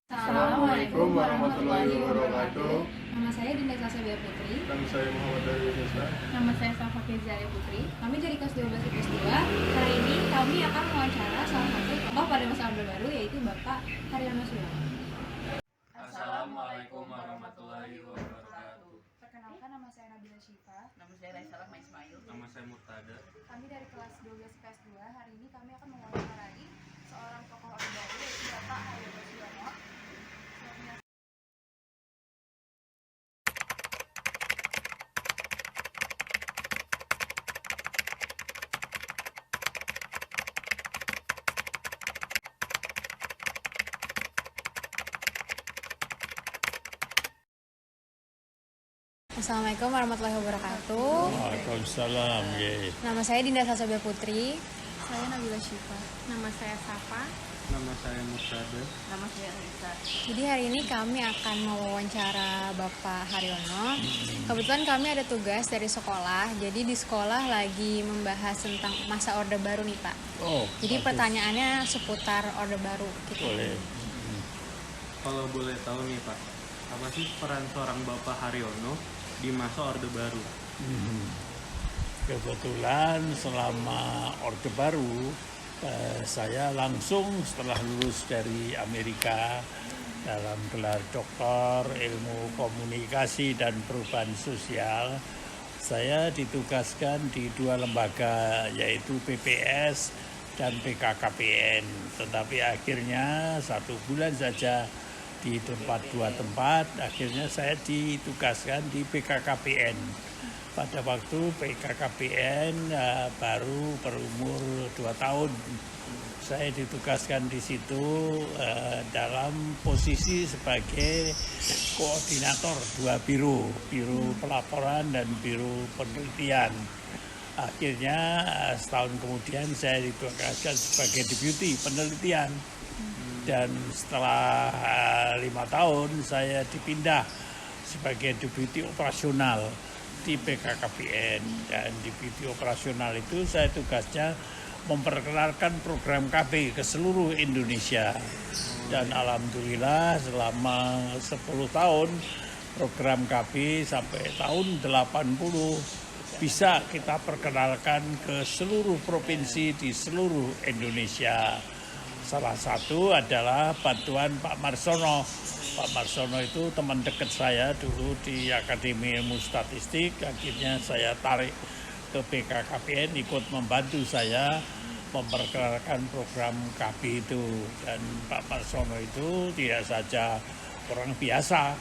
Assalamualaikum warahmatullahi wabarakatuh. Nama saya Dinda Sasabia Putri. Nama saya Muhammad Darwis Isra. Nama saya Safa Firzaya Putri. Kami dari kelas 12 IPS 2. Hari ini kami akan mewawancara salah satu tokoh pada masa Orde Baru, yaitu Bapak Haryono Suyono. Assalamualaikum warahmatullahi wabarakatuh. Perkenalkan, nama saya Nabila Syifa. Nama saya Raisa Rahma Ismail. Nama saya Murtada. Kami dari kelas 12 IPS 2. Hari ini kami akan mewawancarai seorang tokoh Orde Baru, yaitu Bapak Haryono Suyono. Assalamualaikum warahmatullahi wabarakatuh. Waalaikumsalam. Nama saya Dinda Sasabia Putri. Saya Nabila Syifa. Nama saya Safa. Nama saya Murtada. Nama saya Raisa. Jadi hari ini kami akan mewawancara Bapak Haryono. Kebetulan kami ada tugas dari sekolah. Jadi di sekolah lagi membahas tentang masa Orde Baru nih, Pak. Jadi bagus. pertanyaannya seputar Orde Baru gitu. Boleh. Kalau boleh tahu nih Pak, apa sih peran seorang Bapak Haryono di masa Orde Baru? Kebetulan selama Orde Baru saya langsung setelah lulus dari Amerika dalam gelar doktor ilmu komunikasi dan perubahan sosial, saya ditugaskan di dua lembaga yaitu PPS dan PKKPN. Tetapi akhirnya 1 bulan saja di dua tempat, akhirnya saya ditugaskan di PKKPN. Pada waktu PKKPN baru berumur 2 tahun, saya ditugaskan di situ dalam posisi sebagai koordinator 2 biro pelaporan dan biro penelitian. Akhirnya setahun kemudian saya ditugaskan sebagai deputi penelitian. Dan setelah 5 tahun saya dipindah sebagai deputi operasional di PKKPN. Dan deputi operasional itu saya tugasnya memperkenalkan program KB ke seluruh Indonesia. Dan alhamdulillah selama 10 tahun program KB sampai tahun 80 bisa kita perkenalkan ke seluruh provinsi di seluruh Indonesia. Salah satu adalah bantuan Pak Marsono. Pak Marsono itu teman dekat saya dulu di Akademi Ilmu Statistik. Akhirnya saya tarik ke PKKPN, ikut membantu saya memperkenalkan program KB itu. Dan Pak Marsono itu tidak saja orang biasa,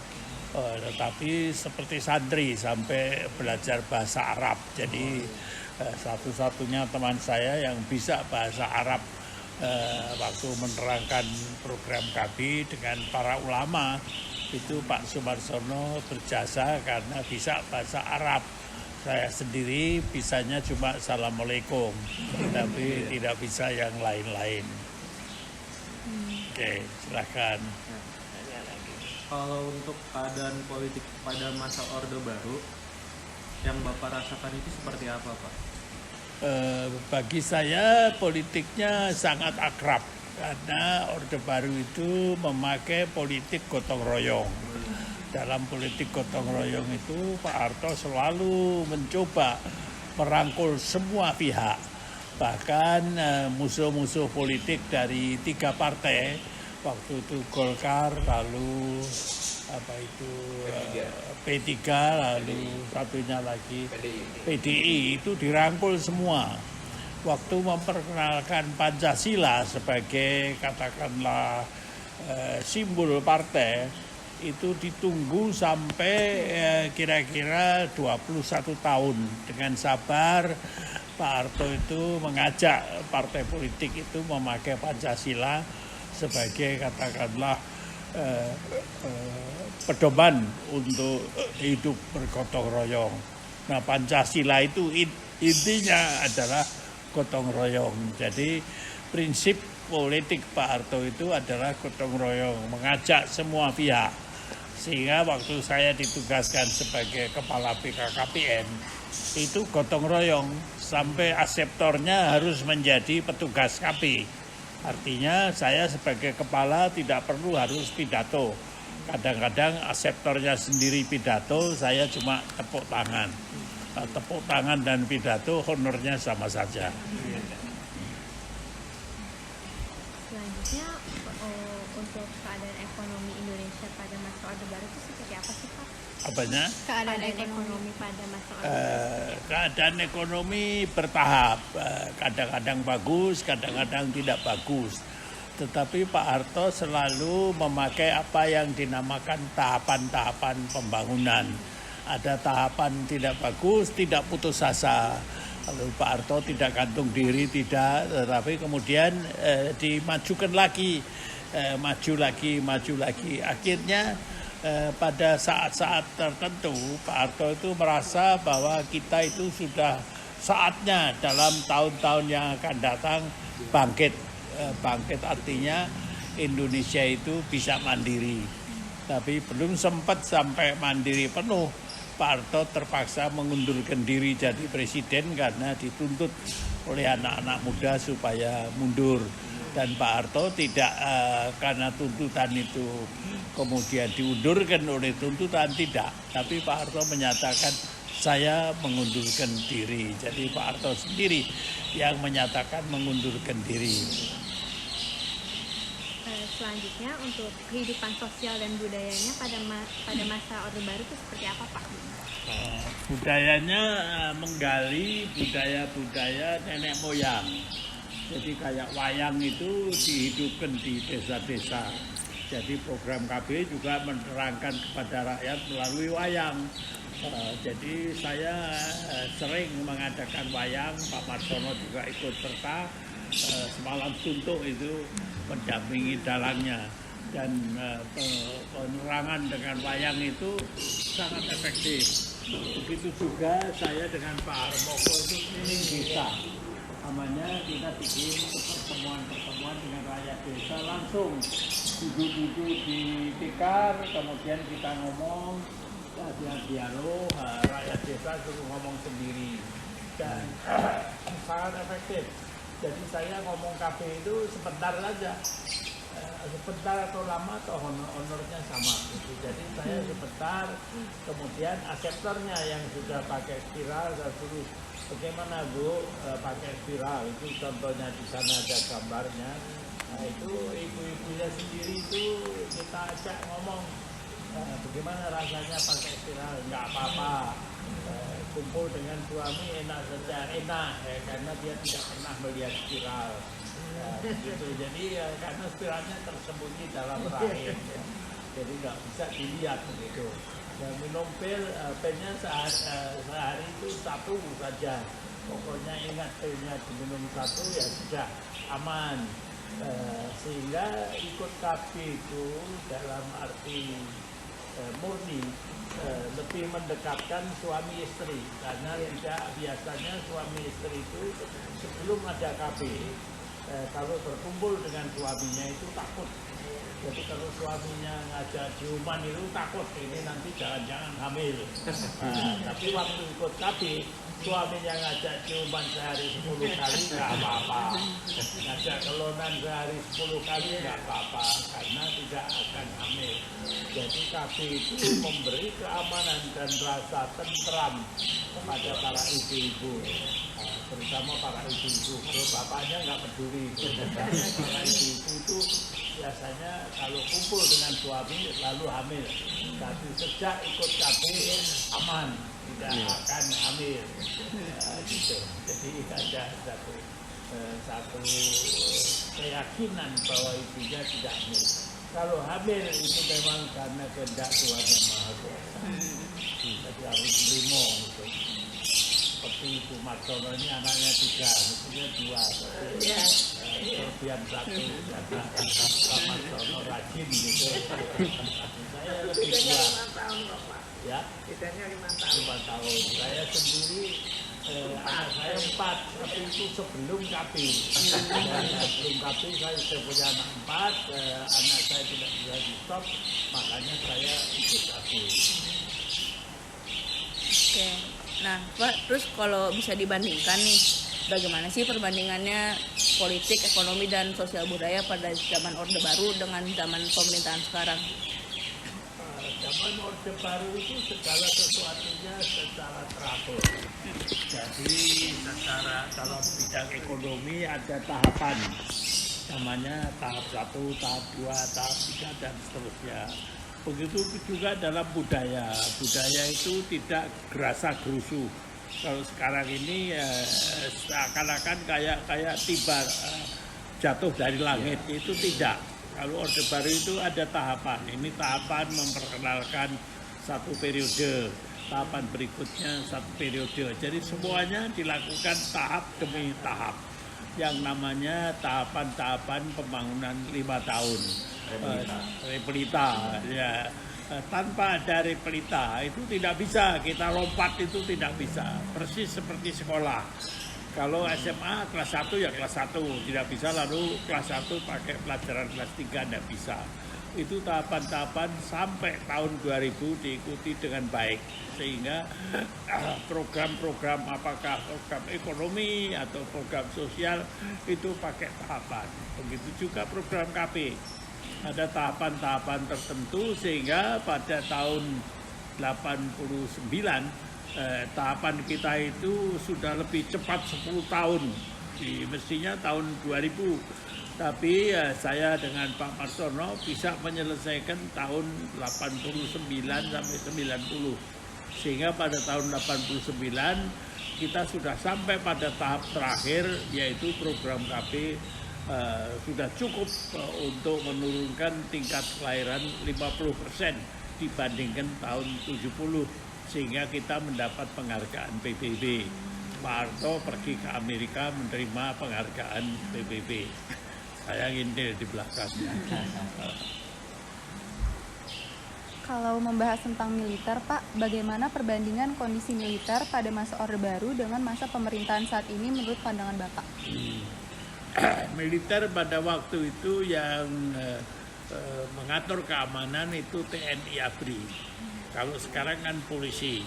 tetapi seperti santri sampai belajar bahasa Arab. Jadi satu-satunya teman saya yang bisa bahasa Arab waktu menerangkan program KB dengan para ulama itu Pak Sumarsono berjasa karena bisa bahasa Arab. Saya sendiri bisanya cuma Assalamualaikum, tapi tidak bisa yang lain-lain. Oke, silakan. Kalau untuk keadaan politik pada masa Orde Baru yang Bapak rasakan itu seperti apa Pak? Bagi saya politiknya sangat akrab karena Orde Baru itu memakai politik gotong royong. Dalam politik gotong royong itu Pak Harto selalu mencoba merangkul semua pihak, bahkan musuh-musuh politik dari 3 partai waktu itu Golkar, lalu P3, lalu satunya lagi PDI itu dirangkul semua. Waktu memperkenalkan Pancasila sebagai katakanlah simbol partai itu ditunggu sampai kira-kira 21 tahun. Dengan sabar Pak Harto itu mengajak partai politik itu memakai Pancasila sebagai katakanlah pedoman untuk hidup bergotong royong. Nah, Pancasila itu intinya adalah gotong royong. Jadi prinsip politik Pak Harto itu adalah gotong royong, mengajak semua pihak. Sehingga waktu saya ditugaskan sebagai kepala PKKPN, itu gotong royong sampai aseptornya harus menjadi petugas KP. Artinya saya sebagai kepala tidak perlu harus pidato. Kadang-kadang aseptornya sendiri pidato, saya cuma tepuk tangan. Tepuk tangan dan pidato honornya sama saja. Selanjutnya untuk keadaan ekonomi Indonesia pada masa Orde Baru itu seperti apa sih Pak? Apanya? Keadaan ekonomi pada masa Orde Baru. Keadaan ekonomi bertahap, kadang-kadang bagus, kadang-kadang tidak bagus. Tetapi Pak Harto selalu memakai apa yang dinamakan tahapan-tahapan pembangunan. Ada tahapan tidak bagus, tidak putus asa. Lalu Pak Harto tidak gantung diri, tidak, tetapi kemudian dimajukan lagi, maju lagi. Akhirnya pada saat-saat tertentu Pak Harto itu merasa bahwa kita itu sudah saatnya dalam tahun-tahun yang akan datang bangkit. Bangkit artinya Indonesia itu bisa mandiri. Tapi belum sempat sampai mandiri penuh, Pak Harto terpaksa mengundurkan diri jadi presiden karena dituntut oleh anak-anak muda supaya mundur. Dan Pak Harto tidak karena tuntutan itu kemudian diundurkan oleh tuntutan, tidak. Tapi Pak Harto menyatakan saya mengundurkan diri. Jadi Pak Harto sendiri yang menyatakan mengundurkan diri. Selanjutnya untuk kehidupan sosial dan budayanya pada masa Orde Baru itu seperti apa Pak? Budayanya menggali budaya-budaya nenek moyang. Jadi kayak wayang itu dihidupkan di desa-desa. Jadi program KB juga menerangkan kepada rakyat melalui wayang. Jadi saya sering mengadakan wayang, Pak Marsono juga ikut serta. Semalam Suntuk itu mendampingi dalangnya, dan penerangan dengan wayang itu sangat efektif. Begitu juga saya dengan Pak Harmoko itu keliling desa. Namanya kita bikin pertemuan dengan rakyat desa, langsung duduk-duduk di tikar, kemudian kita ngomong, dialog, rakyat desa suruh ngomong sendiri, dan sangat efektif. Jadi saya ngomong KB itu sebentar saja, sebentar atau lama atau honornya sama. Gitu. Jadi saya sebentar, kemudian aseptornya yang sudah pakai spiral saya suruh, bagaimana Bu pakai spiral, itu contohnya di sana ada gambarnya. Nah itu ibu-ibunya sendiri itu kita ajak ngomong, bagaimana rasanya pakai spiral, nggak apa-apa. Kumpul dengan suami enak saja, enak ya, karena dia tidak pernah melihat spiral. Gitu. Jadi karena spiralnya tersembunyi dalam rahim, ya. Jadi nggak bisa dilihat begitu. Dan minum pilnya sehari itu satu saja. Pokoknya ingat pilnya diminum satu ya sudah aman. Sehingga ikut KB itu dalam arti murni lebih mendekatkan suami istri, karena tidak biasanya suami istri itu sebelum ada KB kalau berkumpul dengan suaminya itu takut. Jadi kalau suaminya ngajak ciuman itu takut, ini nanti jangan-jangan hamil. Tapi waktu ikut KB, suaminya ngajak ciuman sehari 10 kali nggak apa-apa, ngajak kelonan sehari 10 kali nggak apa-apa, karena tidak akan hamil. Jadi KB itu memberi keamanan dan rasa tentram kepada para ibu-ibu, terutama para ibu-ibu. Kalau bapaknya nggak peduli, para ibu-ibu itu biasanya kalau kumpul dengan suami lalu hamil. Tapi sejak ikut KB aman, tidak akan hamil. Gitu. Jadi ada satu keyakinan bahwa ibunya tidak hamil. Kalau hamil itu memang karena kehendak Tuhan Yang Maha Kuasa. Jadi harus terima gitu. Seperti Ibu Marsono ini anaknya 3, mestinya 2, tapi kelebihan 1 karena Pak Marsono rajin gitu. Saya lebih tua. Ya, bedanya 5 tahun. Saya sendiri anak saya 4, tapi itu sebelum KB. Sebelum KB saya sudah punya anak 4, anak saya tidak bisa di stop, makanya saya ikut KB. Oke. Nah, Pak, terus kalau bisa dibandingkan nih, bagaimana sih perbandingannya politik, ekonomi, dan sosial budaya pada zaman Orde Baru dengan zaman pemerintahan sekarang. Zaman Orde Baru itu segala sesuatunya secara teratur. Jadi dalam bidang ekonomi ada tahapan, namanya tahap 1, tahap 2, tahap 3, dan seterusnya. Begitu juga dalam budaya. Budaya itu tidak gerasa gerusu. Kalau sekarang ini seakan-akan kayak tiba jatuh dari langit, itu tidak. Kalau Orde Baru itu ada tahapan. Ini tahapan memperkenalkan satu periode, tahapan berikutnya satu periode. Jadi semuanya dilakukan tahap demi tahap. Yang namanya tahapan-tahapan pembangunan 5 tahun. Repelita. Ya. Tanpa ada repelita itu tidak bisa, kita lompat itu tidak bisa. Persis seperti sekolah. Kalau SMA kelas 1 ya kelas 1, tidak bisa lalu kelas 1 pakai pelajaran kelas 3, tidak bisa. Itu tahapan-tahapan sampai tahun 2000 diikuti dengan baik. Sehingga program-program apakah program ekonomi atau program sosial itu pakai tahapan. Begitu juga program KP. Ada tahapan-tahapan tertentu sehingga pada tahun 89 tahapan kita itu sudah lebih cepat 10 tahun. Mestinya tahun 2000. Tapi saya dengan Pak Marsono bisa menyelesaikan tahun 89 sampai 90. Sehingga pada tahun 89 kita sudah sampai pada tahap terakhir, yaitu program KP sudah cukup untuk menurunkan tingkat kelahiran 50% dibandingkan tahun 70. Sehingga kita mendapat penghargaan PBB. Pak Harto pergi ke Amerika menerima penghargaan PBB. Saya ngintil di belakangnya. Kalau membahas tentang militer, Pak, bagaimana perbandingan kondisi militer pada masa Orde Baru dengan masa pemerintahan saat ini menurut pandangan Bapak? Militer pada waktu itu yang mengatur keamanan itu TNI ABRI. Kalau sekarang kan polisi.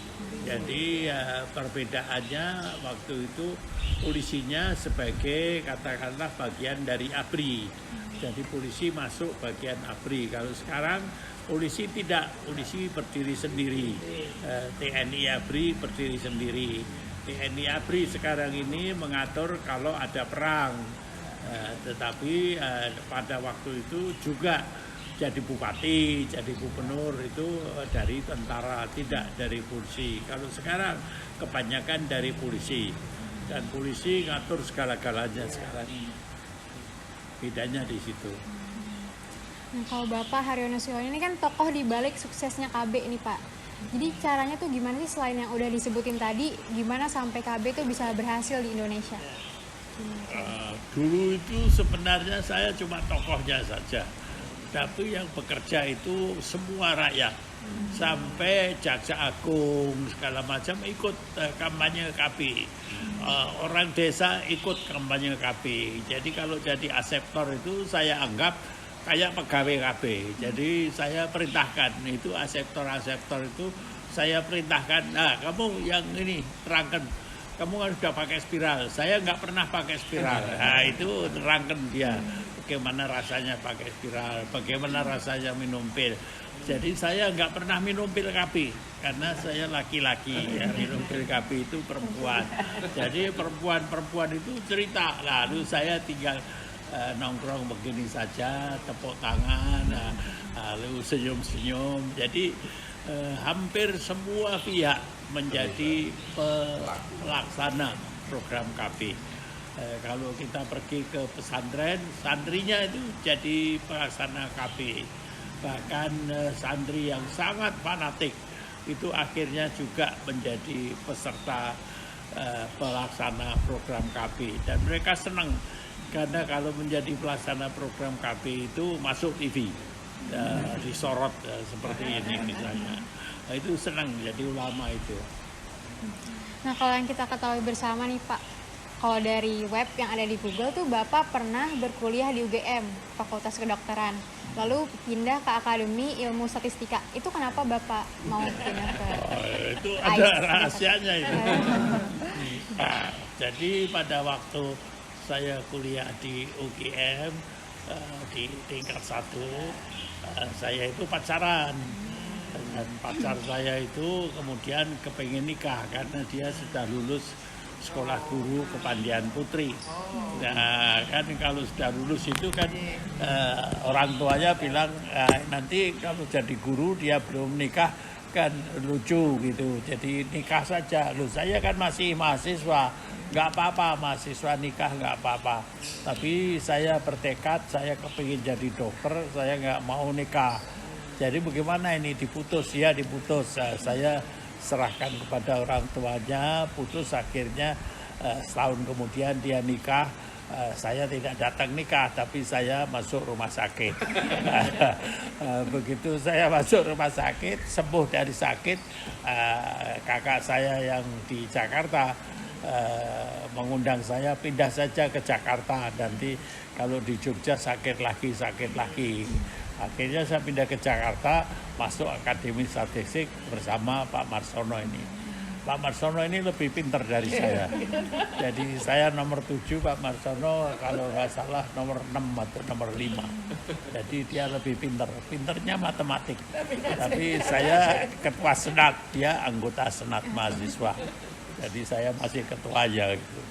Jadi perbedaannya waktu itu polisinya sebagai katakanlah bagian dari ABRI. Jadi polisi masuk bagian ABRI. Kalau sekarang polisi tidak, polisi berdiri sendiri. TNI ABRI berdiri sendiri. TNI ABRI sekarang ini mengatur kalau ada perang. Tetapi pada waktu itu juga jadi bupati, jadi gubernur itu dari tentara, tidak dari polisi. Kalau sekarang kebanyakan dari polisi. Dan polisi ngatur segala-galanya sekarang. Bedanya di situ. Nah, kalau Bapak Haryono Suyono ini kan tokoh di balik suksesnya KB nih Pak. Jadi caranya tuh gimana sih selain yang udah disebutin tadi, gimana sampai KB itu bisa berhasil di Indonesia? Dulu itu sebenarnya saya cuma tokohnya saja. Tapi yang bekerja itu semua rakyat. Sampai Jaksa Agung segala macam ikut kampanye KB. Orang desa ikut kampanye KB. Jadi kalau jadi aseptor itu saya anggap kayak pegawai KB. Jadi saya perintahkan itu aseptor-aseptor itu saya perintahkan, nah kamu yang ini terangkan, kamu kan sudah pakai spiral, saya nggak pernah pakai spiral. Nah itu terangkan dia bagaimana rasanya pakai spiral, bagaimana rasanya minum pil. Jadi saya nggak pernah minum pil KB karena saya laki-laki, ya, minum pil KB itu perempuan. Jadi perempuan itu cerita, lalu saya tinggal nongkrong begini saja, tepuk tangan, lalu senyum-senyum. Jadi hampir semua pihak menjadi pelaksana program KB. Kalau kita pergi ke pesantren, santrinya itu jadi pelaksana KB. Bahkan santri yang sangat fanatik itu akhirnya juga menjadi peserta pelaksana program KB. Dan mereka senang karena kalau menjadi pelaksana program KB itu masuk TV, disorot seperti ini misalnya. Nah, itu senang jadi ulama itu. Nah kalau yang kita ketahui bersama nih Pak, kalau dari web yang ada di Google tuh Bapak pernah berkuliah di UGM, Fakultas Kedokteran, lalu pindah ke Akademi Ilmu Statistika. Itu kenapa Bapak mau pindah ke itu ada rahasianya itu. Nah, jadi pada waktu saya kuliah di UGM di tingkat 1. Saya itu pacaran. Dan pacar saya itu kemudian kepengen nikah karena dia sudah lulus sekolah guru Kepandian Putri. Nah kan kalau sudah lulus itu kan orang tuanya bilang nanti kalau jadi guru dia belum nikah kan lucu gitu. Jadi nikah saja. Loh saya kan masih mahasiswa, nggak apa-apa mahasiswa nikah nggak apa-apa. Tapi saya bertekad saya kepingin jadi dokter, saya nggak mau nikah. Jadi bagaimana ini diputus? Ya diputus. Saya serahkan kepada orang tuanya, putus akhirnya setahun kemudian dia nikah. Saya tidak datang nikah, tapi saya masuk rumah sakit. Begitu saya masuk rumah sakit, sembuh dari sakit, kakak saya yang di Jakarta mengundang saya pindah saja ke Jakarta. Nanti kalau di Jogja sakit lagi. Akhirnya saya pindah ke Jakarta, masuk Akademi Statistik bersama Pak Marsono ini. Pak Marsono ini lebih pintar dari saya. Jadi saya nomor 7, Pak Marsono kalau nggak salah nomor 6 atau nomor 5. Jadi dia lebih pintar. Pintarnya matematik. Tapi saya ketua senat, dia anggota senat mahasiswa. Jadi saya masih ketuanya gitu.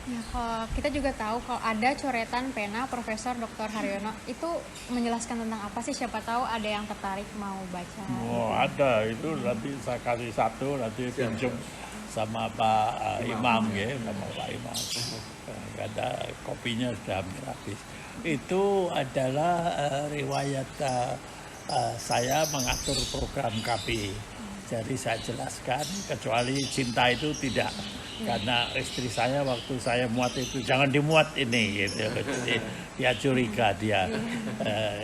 Ya, kalau kita juga tahu kalau ada coretan pena Profesor Dr. Haryono itu menjelaskan tentang apa sih? Siapa tahu ada yang tertarik mau baca. Oh ada, itu nanti saya kasih satu, nanti pinjam sama Pak Imam ya, sama Pak Imam. Ada kopinya sudah hampir habis. Itu adalah riwayat saya mengatur program KB. Jadi saya jelaskan, kecuali cinta itu tidak. Karena istri saya waktu saya muat itu jangan dimuat ini gitu. Jadi dia curiga dia.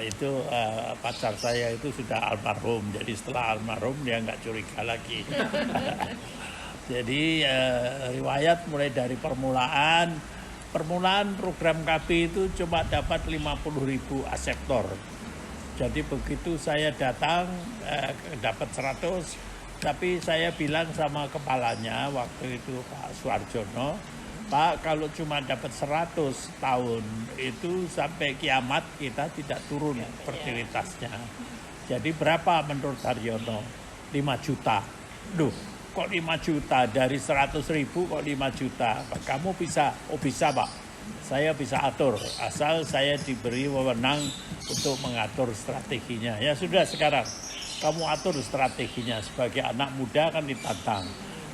Itu pacar saya itu sudah almarhum. Jadi setelah almarhum dia nggak curiga lagi. Jadi riwayat mulai dari permulaan program KB itu cuma dapat 50.000 aseptor. Jadi begitu saya datang dapat 100. Tapi saya bilang sama kepalanya waktu itu Pak Suarjono, Pak kalau cuma dapat 100 tahun itu sampai kiamat kita tidak turun fertilitasnya. Jadi berapa menurut Haryono? 5 juta. Duh, kok 5 juta? Dari 100.000 kok 5 juta? Kamu bisa? Oh bisa Pak. Saya bisa atur, asal saya diberi wewenang untuk mengatur strateginya. Ya sudah sekarang. Kamu atur strateginya, sebagai anak muda kan ditantang.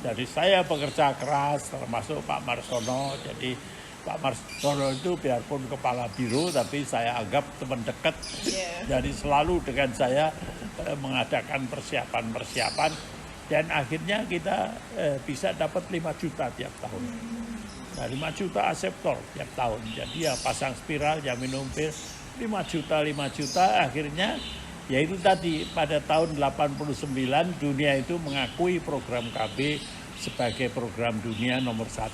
Jadi saya bekerja keras, termasuk Pak Marsono. Jadi Pak Marsono itu biarpun kepala biro, tapi saya anggap teman dekat. Jadi selalu dengan saya mengadakan persiapan-persiapan. Dan akhirnya kita bisa dapat 5 juta tiap tahun. Nah, 5 juta aseptor tiap tahun. Jadi ya pasang spiral, ya minum pil, 5 juta, akhirnya yaitu tadi pada tahun 89 dunia itu mengakui program KB sebagai program dunia nomor 1.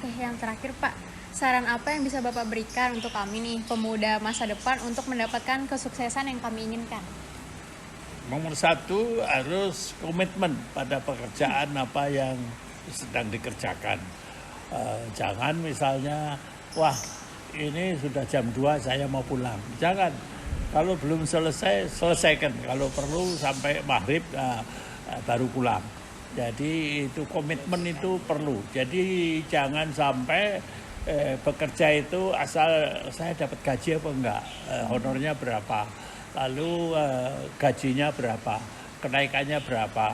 Oke, yang terakhir Pak, saran apa yang bisa Bapak berikan untuk kami nih, pemuda masa depan untuk mendapatkan kesuksesan yang kami inginkan? Nomor 1 harus komitmen pada pekerjaan apa yang sedang dikerjakan. Jangan misalnya, wah ini sudah jam 2 saya mau pulang. Jangan. Kalau belum selesai, selesaikan. Kalau perlu sampai maghrib baru pulang. Jadi itu komitmen itu perlu. Jadi jangan sampai bekerja itu asal saya dapat gaji apa enggak, honornya berapa, lalu gajinya berapa, kenaikannya berapa,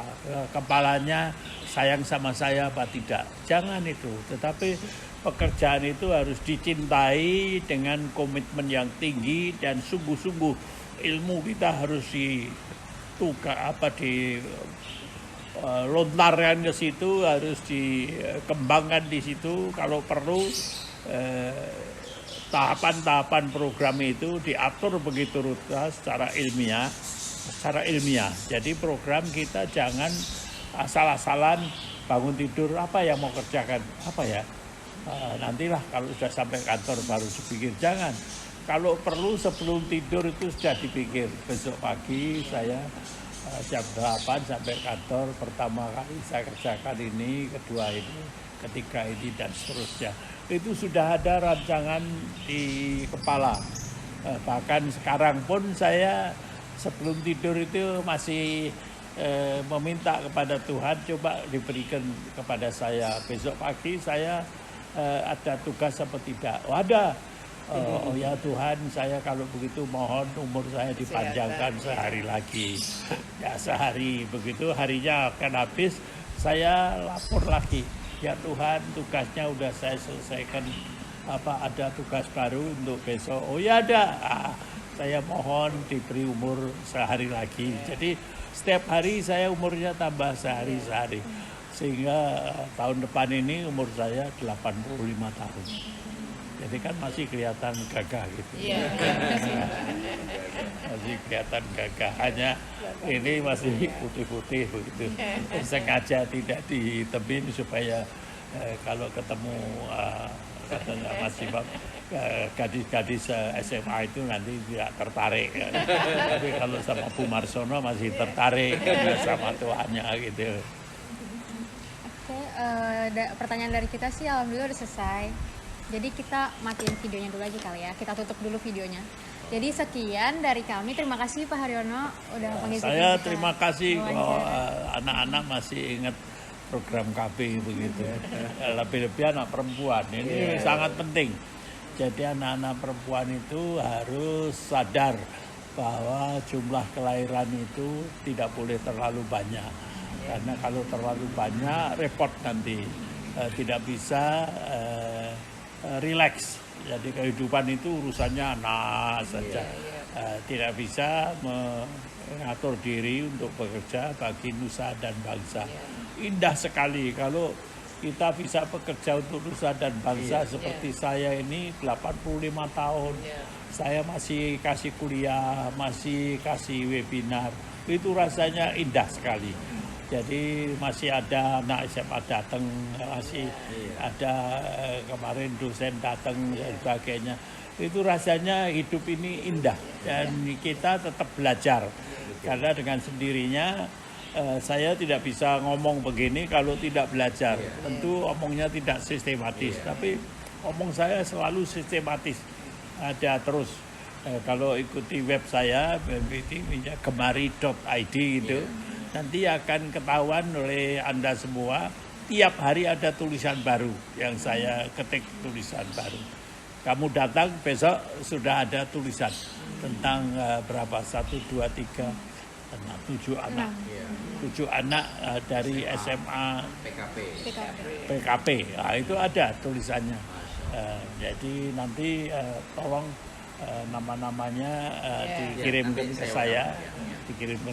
kepalanya sayang sama saya apa tidak. Jangan itu. Tetapi pekerjaan itu harus dicintai dengan komitmen yang tinggi dan sungguh-sungguh ilmu kita harus lontarkan ke situ, harus dikembangkan di situ. Kalau perlu tahapan-tahapan program itu diatur begitu rutin secara ilmiah. Jadi program kita jangan asal-asalan bangun tidur apa yang mau kerjakan apa ya. Nantilah kalau sudah sampai kantor baru dipikir. Jangan. Kalau perlu sebelum tidur itu sudah dipikir. Besok pagi saya jam 8 sampai kantor, pertama kali saya kerjakan ini, kedua ini, ketika ini dan seterusnya. Itu sudah ada rancangan di kepala. Bahkan sekarang pun saya sebelum tidur itu masih meminta kepada Tuhan, coba diberikan kepada saya besok pagi saya ada tugas apa tidak. Oh ada. Oh ya Tuhan, saya kalau begitu mohon umur saya dipanjangkan sehari lagi. Ya sehari, begitu harinya akan habis, saya lapor lagi. Ya Tuhan, tugasnya udah saya selesaikan. Apa ada tugas baru untuk besok? Oh ya ada. Saya mohon diberi umur sehari lagi. Jadi setiap hari saya umurnya tambah sehari-sehari. Sehingga tahun depan ini umur saya 85 tahun. Jadi kan masih kelihatan gagah gitu. Masih kelihatan gagah. Hanya ini masih putih-putih begitu. Sengaja tidak dihitemin supaya kalau ketemu katanya Mas Imam, gadis-gadis SMA itu nanti tidak tertarik. Tapi kalau sama Bu Marsono masih tertarik sama tuannya gitu. Oke, pertanyaan dari kita sih alhamdulillah udah selesai. Jadi kita matiin videonya dulu aja kali ya. Kita tutup dulu videonya. Jadi sekian dari kami. Terima kasih Pak Haryono udah mengisi. Saya terima kasih kalau anak-anak masih ingat program KB begitu. Lebih-lebih anak perempuan. Ini sangat penting. Jadi anak-anak perempuan itu harus sadar bahwa jumlah kelahiran itu tidak boleh terlalu banyak. Karena kalau terlalu banyak repot nanti. Tidak bisa relax. Jadi kehidupan itu urusannya anak saja. Tidak bisa mengatur diri untuk bekerja bagi nusa dan bangsa. Indah sekali kalau kita bisa bekerja untuk nusa dan bangsa seperti saya ini 85 tahun. Saya masih kasih kuliah, masih kasih webinar. Itu rasanya indah sekali. Jadi masih ada anak SMA datang, masih ada kemarin dosen datang dan sebagainya. Itu rasanya hidup ini indah dan kita tetap belajar. Karena dengan sendirinya saya tidak bisa ngomong begini kalau tidak belajar. Tentu omongnya tidak sistematis, tapi omong saya selalu sistematis. Ada terus. Kalau ikuti web saya, gemari.id itu. Nanti akan ketahuan oleh Anda semua, tiap hari ada tulisan baru yang saya ketik tulisan baru. Kamu datang besok sudah ada tulisan tentang berapa 1, 2, 3, 7 anak. 7 anak dari SMA PKP. Nah, itu ada tulisannya. Jadi nanti tolong nama-namanya dikirimkan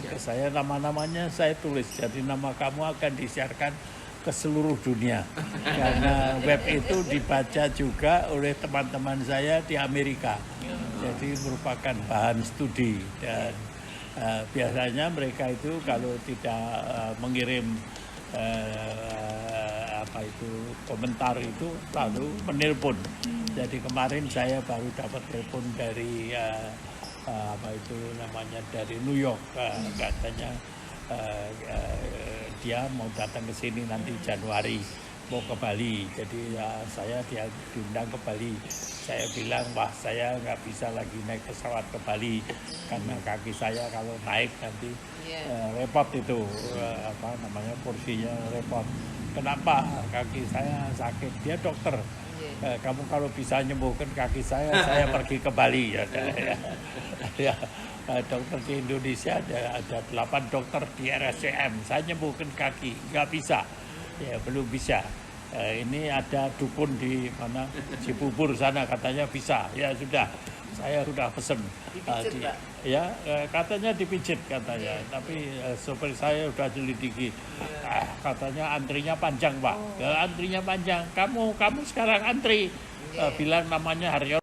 ke saya, nama-namanya saya tulis. Jadi nama kamu akan disiarkan ke seluruh dunia. Karena web itu dibaca juga oleh teman-teman saya di Amerika. Jadi merupakan bahan studi dan biasanya mereka itu kalau tidak mengirim komentar itu lalu menelpon. Jadi kemarin saya baru dapat telepon dari dari New York, katanya dia mau datang ke sini nanti Januari, mau ke Bali. Jadi saya diundang ke Bali. Saya bilang, wah saya nggak bisa lagi naik pesawat ke Bali karena kaki saya kalau naik nanti repot itu, kursinya repot. Kenapa? Kaki saya sakit. Dia dokter. Kamu kalau bisa nyembuhkan kaki saya pergi ke Bali. Ya, dokter di Indonesia ada 8 dokter di RSCM. Saya nyembuhkan kaki, nggak bisa. Ya belum bisa. Ini ada dukun di mana Cibubur sana katanya bisa. Ya sudah, saya sudah pesen. Katanya dipijit katanya. Tapi sopir saya sudah selidiki. Katanya antrinya panjang Pak. Antrinya panjang. Kamu sekarang antri. Bilang namanya Haryono.